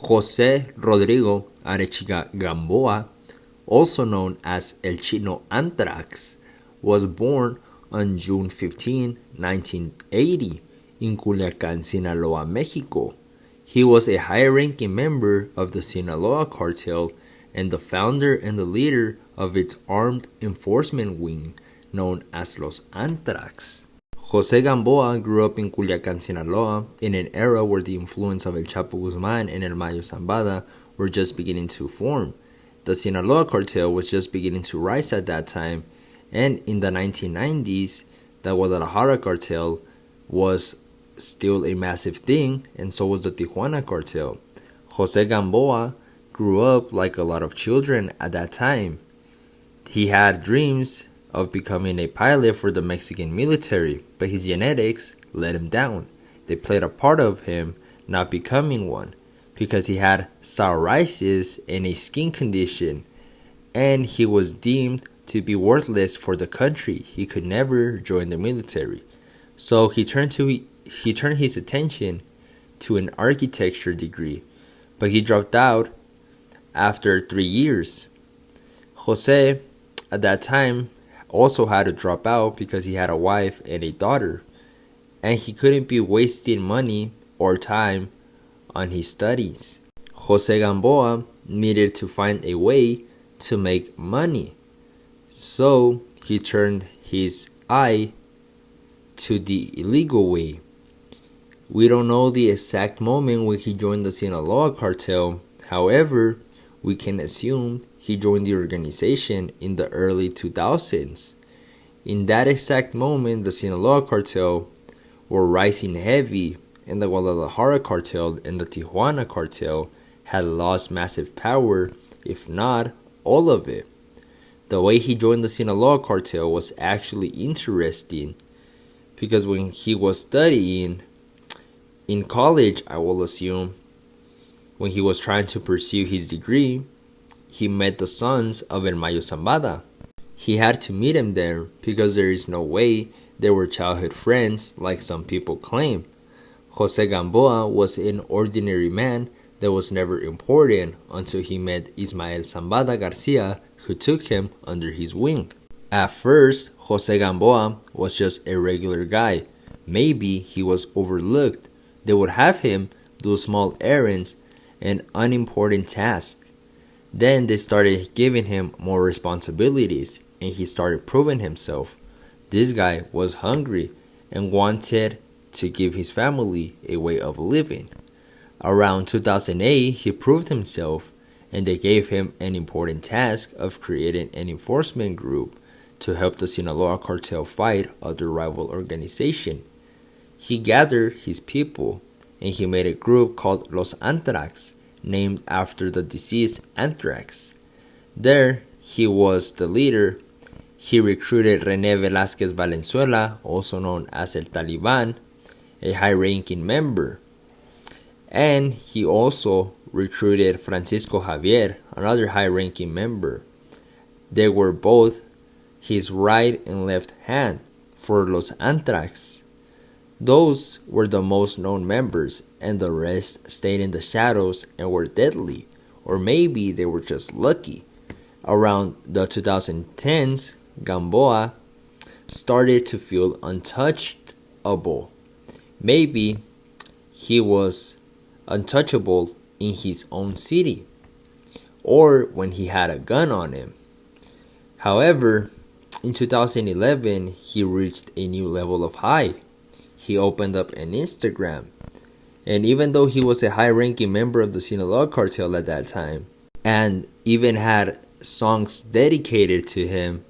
Jose Rodrigo Arechiga Gamboa, also known as El Chino Antrax, was born on June 15, 1980, in Culiacán, Sinaloa, Mexico. He was a high-ranking member of the Sinaloa cartel and the founder and the leader of its armed enforcement wing, known as Los Antrax. Jose Gamboa grew up in Culiacán, Sinaloa, in an era where the influence of El Chapo Guzman and El Mayo Zambada were just beginning to form. The Sinaloa cartel was just beginning to rise at that time, and in the 1990s, the Guadalajara cartel was still a massive thing, and so was the Tijuana cartel. Jose Gamboa grew up like a lot of children at that time. He had dreams of becoming a pilot for the Mexican military, but his genetics let him down. They played a part of him not becoming one because he had psoriasis and a skin condition, and he was deemed to be worthless for the country. He could never join the military. So he turned his attention to an architecture degree, but he dropped out after 3 years. Jose, at that time, also had to drop out because he had a wife and a daughter, and he couldn't be wasting money or time on his studies. Jose Gamboa needed to find a way to make money, so he turned his eye to the illegal way. We don't know the exact moment when he joined the Sinaloa cartel. However, we can assume he joined the organization in the early 2000s. In that exact moment, the Sinaloa cartel were rising heavy, and the Guadalajara cartel and the Tijuana cartel had lost massive power, if not all of it. The way he joined the Sinaloa cartel was actually interesting because when he was studying in college, I will assume, when he was trying to pursue his degree, he met the sons of El Mayo Zambada. He had to meet him there because there is no way they were childhood friends like some people claim. Jose Gamboa was an ordinary man that was never important until he met Ismael Zambada Garcia, who took him under his wing. At first, Jose Gamboa was just a regular guy. Maybe he was overlooked. They would have him do small errands and unimportant tasks. Then they started giving him more responsibilities, and he started proving himself. This guy was hungry and wanted to give his family a way of living. Around 2008, he proved himself, and they gave him an important task of creating an enforcement group to help the Sinaloa cartel fight other rival organization. He gathered his people, and he made a group called Los Antrax, named after the disease anthrax. There, he was the leader. He recruited René Velázquez Valenzuela, also known as El Taliban, a high-ranking member. And he also recruited Francisco Javier, another high-ranking member. They were both his right and left hand for Los Antrax. Those were the most known members, and the rest stayed in the shadows and were deadly, or maybe they were just lucky. Around the 2010s, Gamboa started to feel untouchable. Maybe he was untouchable in his own city, or when he had a gun on him. However, in 2011, he reached a new level of high. He opened up an Instagram, and even though he was a high-ranking member of the Sinaloa cartel at that time, and even had songs dedicated to him,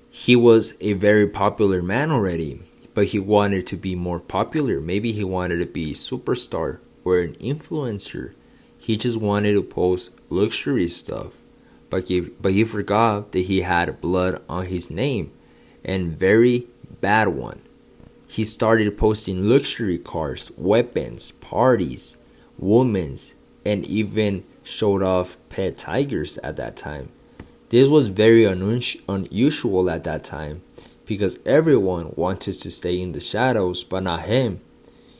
he was a very popular man already, but he wanted to be more popular. Maybe he wanted to be a superstar or an influencer. He just wanted to post luxury stuff, but he forgot that he had blood on his name, and very bad one. He started posting luxury cars, weapons, parties, women, and even showed off pet tigers at that time. This was very unusual at that time because everyone wanted to stay in the shadows, but not him.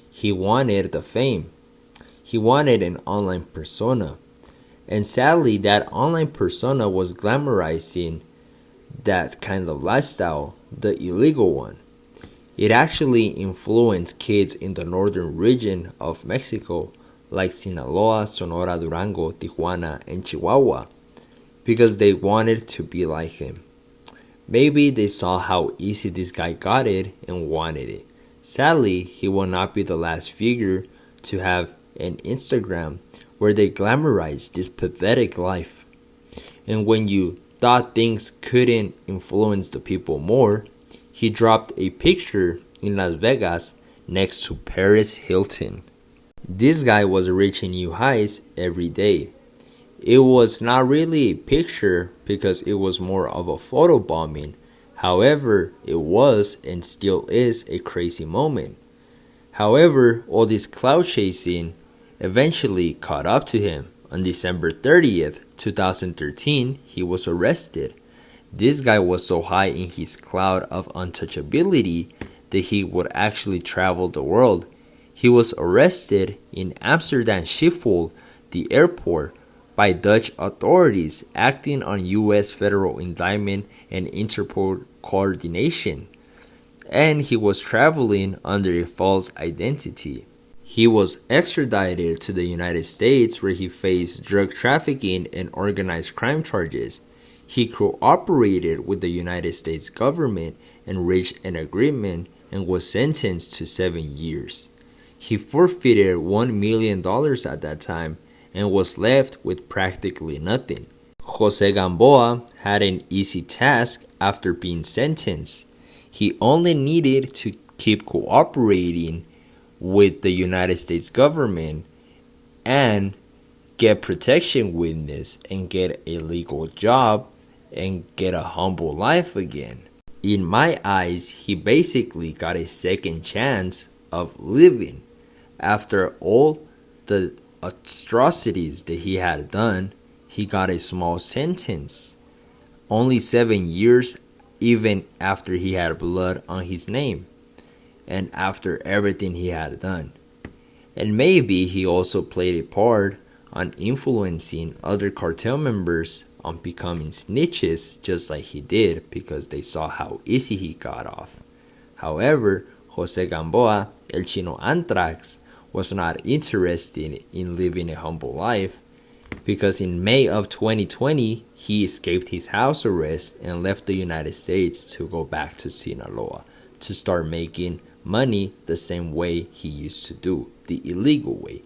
He wanted the fame. He wanted an online persona. And sadly, that online persona was glamorizing that kind of lifestyle, the illegal one. It actually influenced kids in the northern region of Mexico, like Sinaloa, Sonora, Durango, Tijuana, and Chihuahua, because they wanted to be like him. Maybe they saw how easy this guy got it and wanted it. Sadly, he will not be the last figure to have an Instagram where they glamorize this pathetic life. And when you thought things couldn't influence the people more, he dropped a picture in Las Vegas next to Paris Hilton. This guy was reaching new heights every day. It was not really a picture because it was more of a photo bombing. However, it was and still is a crazy moment. However, all this cloud chasing eventually caught up to him. On December 30th, 2013, he was arrested. This guy was so high in his cloud of untouchability that he would actually travel the world. He was arrested in Amsterdam Schiphol, the airport, by Dutch authorities acting on U.S. federal indictment and Interpol coordination. And he was traveling under a false identity. He was extradited to the United States where he faced drug trafficking and organized crime charges. He cooperated with the United States government and reached an agreement and was sentenced to 7 years. He forfeited $1 million at that time and was left with practically nothing. Jose Gamboa had an easy task after being sentenced. He only needed to keep cooperating with the United States government and get protection witness and get a legal job and get a humble life again. In my eyes, he basically got a second chance of living. After all the atrocities that he had done, he got a small sentence. Only 7 years, even after he had blood on his name and after everything he had done. And maybe he also played a part on influencing other cartel members on becoming snitches just like he did because they saw how easy he got off. However, Jose Gamboa, El Chino Antrax, was not interested in living a humble life because in May of 2020, he escaped his house arrest and left the United States to go back to Sinaloa to start making money the same way he used to do, the illegal way.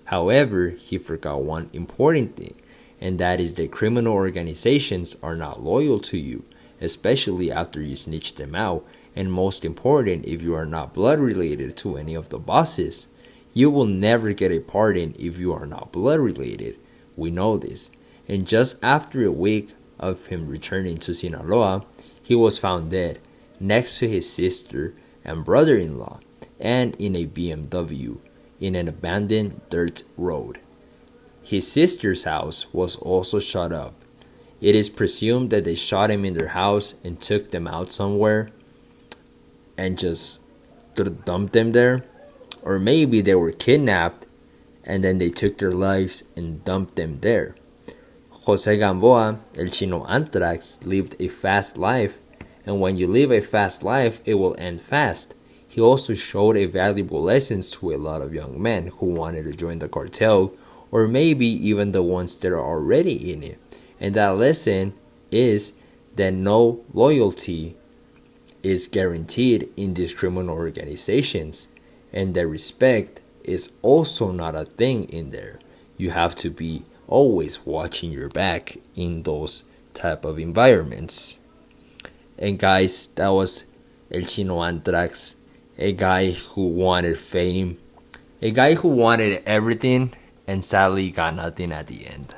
However, he forgot one important thing, and that is that criminal organizations are not loyal to you, especially after you snitch them out, and most important, if you are not blood related to any of the bosses. You will never get a pardon if you are not blood related. We know this. And just after a week of him returning to Sinaloa, he was found dead next to his sister and brother-in-law and in a BMW in an abandoned dirt road. His sister's house was also shot up. It is presumed that they shot him in their house and took them out somewhere and just dumped them there. Or maybe they were kidnapped and then they took their lives and dumped them there. Jose Gamboa, El Chino Antrax, lived a fast life, and when you live a fast life, it will end fast. He also showed a valuable lessons to a lot of young men who wanted to join the cartel, or maybe even the ones that are already in it. And that lesson is that no loyalty is guaranteed in these criminal organizations, and that respect is also not a thing in there. You have to be always watching your back in those type of environments. And guys, that was El Chino Antrax, a guy who wanted fame, a guy who wanted everything and sadly got nothing at the end.